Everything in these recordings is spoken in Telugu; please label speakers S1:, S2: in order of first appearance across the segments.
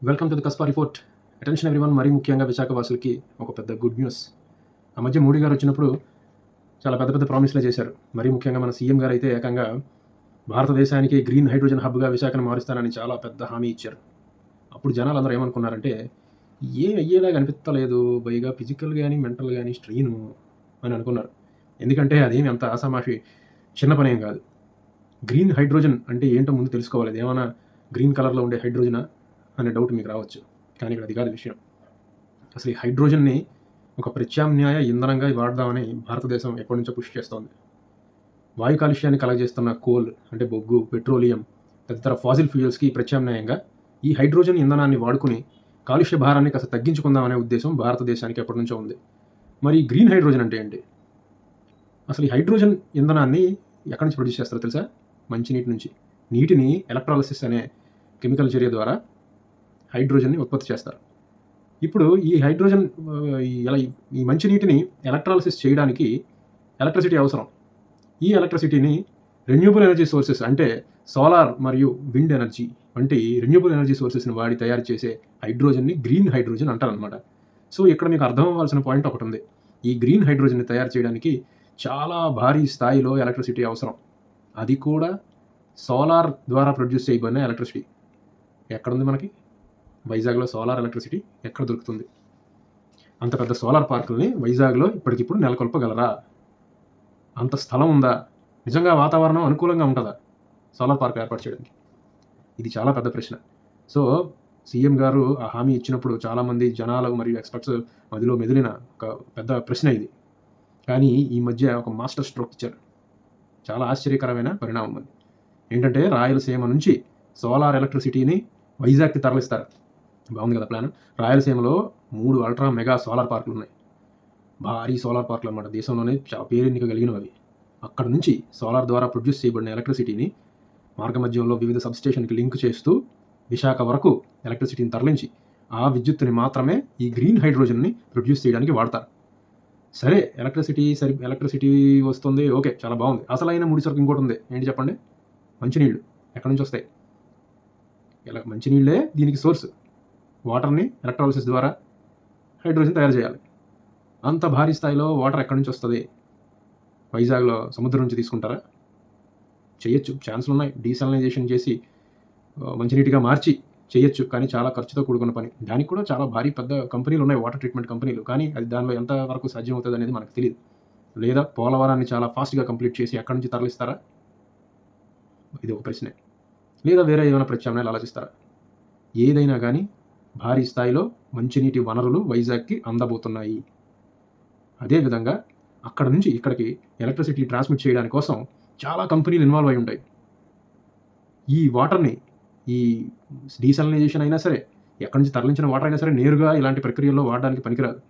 S1: Welcome to the కస్పా report. Attention everyone. మరీ ముఖ్యంగా విశాఖ వాసులకి ఒక పెద్ద గుడ్ న్యూస్. ఆ మధ్య మోడీ గారు వచ్చినప్పుడు చాలా పెద్ద పెద్ద ప్రామిస్లే చేశారు. మరీ ముఖ్యంగా మన సీఎం గారు అయితే ఏకంగా భారతదేశానికి గ్రీన్ హైడ్రోజన్ హబ్గా విశాఖను మారుస్తానని చాలా పెద్ద హామీ ఇచ్చారు. అప్పుడు జనాలు అందరూ ఏమనుకున్నారంటే ఏం అయ్యేలాగా అనిపించలేదు, పైగా ఫిజికల్ కానీ మెంటల్ కానీ స్ట్రెయిన్ అని అనుకున్నారు. ఎందుకంటే అదేమి అంత ఆసామాషి చిన్న పనేం కాదు. గ్రీన్ హైడ్రోజన్ అంటే ఏంటో ముందు తెలుసుకోవాలి. ఏమైనా గ్రీన్ కలర్లో ఉండే హైడ్రోజనా అనే డౌట్ మీకు రావచ్చు. కానీ ఇక్కడ అది కాదు విషయం. అసలు ఈ హైడ్రోజన్ని ఒక ప్రత్యామ్నాయ ఇంధనంగా వాడదామని భారతదేశం ఎప్పటి నుంచో పుష్ చేస్తోంది. వాయు కాలుష్యాన్ని కలగజేస్తున్న కోల్ అంటే బొగ్గు, పెట్రోలియం తదితర ఫాజిల్ ఫ్యూయల్స్కి ప్రత్యామ్నాయంగా ఈ హైడ్రోజన్ ఇంధనాన్ని వాడుకుని కాలుష్య భారాన్ని కాస్త తగ్గించుకుందామనే ఉద్దేశం భారతదేశానికి ఎప్పటి నుంచో ఉంది. మరి గ్రీన్ హైడ్రోజన్ అంటే ఏంటి? అసలు ఈ హైడ్రోజన్ ఇంధనాన్ని ఎక్కడి నుంచి ప్రొడ్యూస్ చేస్తారో తెలుసా? మంచినీటి నుంచి. నీటిని ఎలక్ట్రాలిసిస్ అనే కెమికల్ చర్య ద్వారా హైడ్రోజన్ని ఉత్పత్తి చేస్తారు. ఇప్పుడు ఈ హైడ్రోజన్ ఈ మంచినీటిని ఎలక్ట్రాలిసిస్ చేయడానికి ఎలక్ట్రిసిటీ అవసరం. ఈ ఎలక్ట్రిసిటీని రెన్యూబుల్ ఎనర్జీ సోర్సెస్ అంటే సోలార్ మరియు విండ్ ఎనర్జీ వంటి రెన్యూబుల్ ఎనర్జీ సోర్సెస్ని వాడి తయారు చేసే హైడ్రోజన్ని గ్రీన్ హైడ్రోజన్ అంటారనమాట. సో ఇక్కడ మీకు అర్థం అవ్వాల్సిన పాయింట్ ఒకటి ఉంది. ఈ గ్రీన్ హైడ్రోజన్ని తయారు చేయడానికి చాలా భారీ స్థాయిలో ఎలక్ట్రిసిటీ అవసరం. అది కూడా సోలార్ ద్వారా ప్రొడ్యూస్ చేయబడిన ఎలక్ట్రిసిటీ. ఎక్కడుంది మనకి? వైజాగ్లో సోలార్ ఎలక్ట్రిసిటీ ఎక్కడ దొరుకుతుంది? అంత పెద్ద సోలార్ పార్కుల్ని వైజాగ్లో ఇప్పటికిప్పుడు నెలకొల్పగలరా? అంత స్థలం ఉందా? నిజంగా వాతావరణం అనుకూలంగా ఉంటుందా సోలార్ పార్క్ ఏర్పాటు చేయడానికి? ఇది చాలా పెద్ద ప్రశ్న. సో సీఎం గారు ఆ హామీ ఇచ్చినప్పుడు చాలామంది జనాలు మరియు ఎక్స్పర్ట్స్ మదిలో మెదిలిన ఒక పెద్ద ప్రశ్న ఇది. కానీ ఈ మధ్య ఒక మాస్టర్ స్ట్రోక్ ఇచ్చారు. చాలా ఆశ్చర్యకరమైన పరిణామం అది. ఏంటంటే రాయలసీమ నుంచి సోలార్ ఎలక్ట్రిసిటీని వైజాగ్కి తరలిస్తారు. బాగుంది కదా ప్లాన్. రాయలసీమలో 3 అల్ట్రా మెగా సోలార్ పార్కులు ఉన్నాయి. భారీ సోలార్ పార్కులు అన్నమాట. దేశంలోనే చాలా పేరెన్నిక కలిగినవి అవి. అక్కడ నుంచి సోలార్ ద్వారా ప్రొడ్యూస్ చేయబడిన ఎలక్ట్రిసిటీని మార్గమధ్యంలో వివిధ సబ్స్టేషన్కి లింక్ చేస్తూ విశాఖ వరకు ఎలక్ట్రిసిటీని తరలించి ఆ విద్యుత్తుని మాత్రమే ఈ గ్రీన్ హైడ్రోజన్ని ప్రొడ్యూస్ చేయడానికి వాడతారు. సరే ఎలక్ట్రిసిటీ వస్తుంది, ఓకే, చాలా బాగుంది. అసలైన ముడిసరుకు ఇంకోటి ఉంది. ఏంటి చెప్పండి? మంచినీళ్ళు. ఎక్కడి నుంచి వస్తాయి? మంచినీళ్ళే దీనికి సోర్స్. వాటర్ని ఎలక్ట్రాలిసిస్ ద్వారా హైడ్రోజన్ తయారు చేయాలి. అంత భారీ స్థాయిలో వాటర్ ఎక్కడి నుంచి వస్తుంది? వైజాగ్లో సముద్రం నుంచి తీసుకుంటారా? చేయొచ్చు, ఛాన్సులు ఉన్నాయి. డీసాలినైజేషన్ చేసి మంచినీటిగా మార్చి చేయొచ్చు, కానీ చాలా ఖర్చుతో కూడుకున్న పని. దానికి కూడా చాలా భారీ పెద్ద కంపెనీలు ఉన్నాయి, వాటర్ ట్రీట్మెంట్ కంపెనీలు. కానీ అది దానిలో ఎంతవరకు సాధ్యం అవుతుంది అనేది మనకు తెలియదు. లేదా పోలవరాన్ని చాలా ఫాస్ట్గా కంప్లీట్ చేసి ఎక్కడి నుంచి తరలిస్తారా? ఇది ఒక ప్రశ్నే. లేదా వేరే ఏమైనా ప్రత్యామ్నాయాలు ఆలోచిస్తారా? ఏదైనా కానీ భారీ స్థాయిలో మంచినీటి వనరులు వైజాగ్కి అందబోతున్నాయి. అదేవిధంగా అక్కడ నుంచి ఇక్కడికి ఎలక్ట్రిసిటీ ట్రాన్స్మిట్ చేయడానికి కోసం చాలా కంపెనీలు ఇన్వాల్వ్ అయి ఉంటాయి. ఈ వాటర్ని, ఈ డీసాలినైజేషన్ అయినా సరే, ఎక్కడి నుంచి తరలించిన వాటర్ అయినా సరే నేరుగా ఇలాంటి ప్రక్రియల్లో వాడడానికి పనికిరాదు.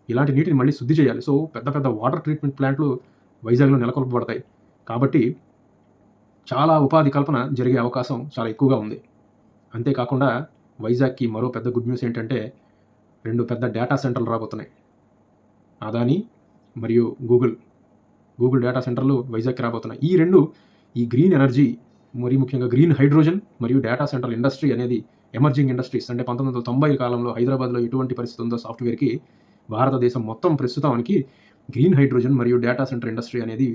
S1: ఇలాంటి నీటిని మళ్ళీ శుద్ధి చేయాలి. సో పెద్ద పెద్ద వాటర్ ట్రీట్మెంట్ ప్లాంట్లు వైజాగ్లో నెలకొల్పబడతాయి. కాబట్టి చాలా ఉపాధి కల్పన జరిగే అవకాశం చాలా ఎక్కువగా ఉంది. అంతేకాకుండా వైజాగ్కి మరో పెద్ద గుడ్ న్యూస్ ఏంటంటే 2 పెద్ద డేటా సెంటర్లు రాబోతున్నాయి. అదానీ మరియు గూగుల్ డేటా సెంటర్లు వైజాగ్కి రాబోతున్నాయి. ఈ 2 ఈ గ్రీన్ ఎనర్జీ, మరి ముఖ్యంగా గ్రీన్ హైడ్రోజన్ మరియు డేటా సెంటర్ ఇండస్ట్రీ అనేది ఎమర్జింగ్ ఇండస్ట్రీస్. అంటే 1990 కాలంలో హైదరాబాద్లో ఎటువంటి పరిస్థితి ఉందో సాఫ్ట్వేర్కి, భారతదేశం మొత్తం ప్రస్తుతానికి గ్రీన్ హైడ్రోజన్ మరియు డేటా సెంటర్ ఇండస్ట్రీ అనేది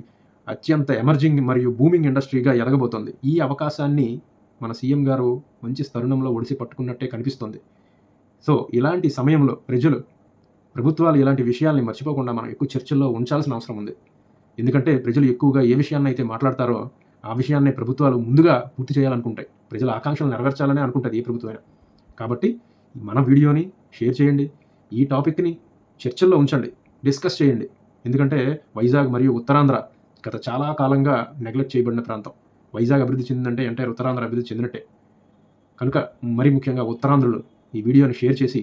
S1: అత్యంత ఎమర్జింగ్ మరియు బూమింగ్ ఇండస్ట్రీగా ఎదగబోతోంది. ఈ అవకాశాన్ని మన సీఎం గారు మంచి తరుణంలో ఒడిసి పట్టుకున్నట్టే కనిపిస్తుంది. సో ఇలాంటి సమయంలో ప్రభుత్వాలు ఇలాంటి విషయాల్ని మర్చిపోకుండా మనం ఎక్కువ చర్చల్లో ఉంచాల్సిన అవసరం ఉంది. ఎందుకంటే ప్రజలు ఎక్కువగా ఏ విషయాన్ని అయితే మాట్లాడతారో ఆ విషయాన్నే ప్రభుత్వాలు ముందుగా పూర్తి చేయాలనుకుంటాయి. ప్రజల ఆకాంక్షలు నెరవేర్చాలనే అనుకుంటుంది ఏ ప్రభుత్వమైనా. కాబట్టి మన వీడియోని షేర్ చేయండి, ఈ టాపిక్ని చర్చల్లో ఉంచండి, డిస్కస్ చేయండి. ఎందుకంటే వైజాగ్ మరియు ఉత్తరాంధ్ర గత చాలా కాలంగా నెగ్లెక్ట్ చేయబడిన ప్రాంతం. వైజాగ్ అభివృద్ధి చెందిందంటే ఎంటైర్ ఉత్తరాంధ్ర అభివృద్ధి చెందినట్టే. కనుక మరీ ముఖ్యంగా ఉత్తరాంధ్రులు ఈ వీడియోని షేర్ చేసి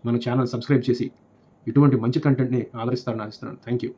S1: మన ఛానల్ సబ్స్క్రైబ్ చేసి ఇటువంటి మంచి కంటెంట్ని ఆదరిస్తారని ఆశిస్తున్నాను. Thank you.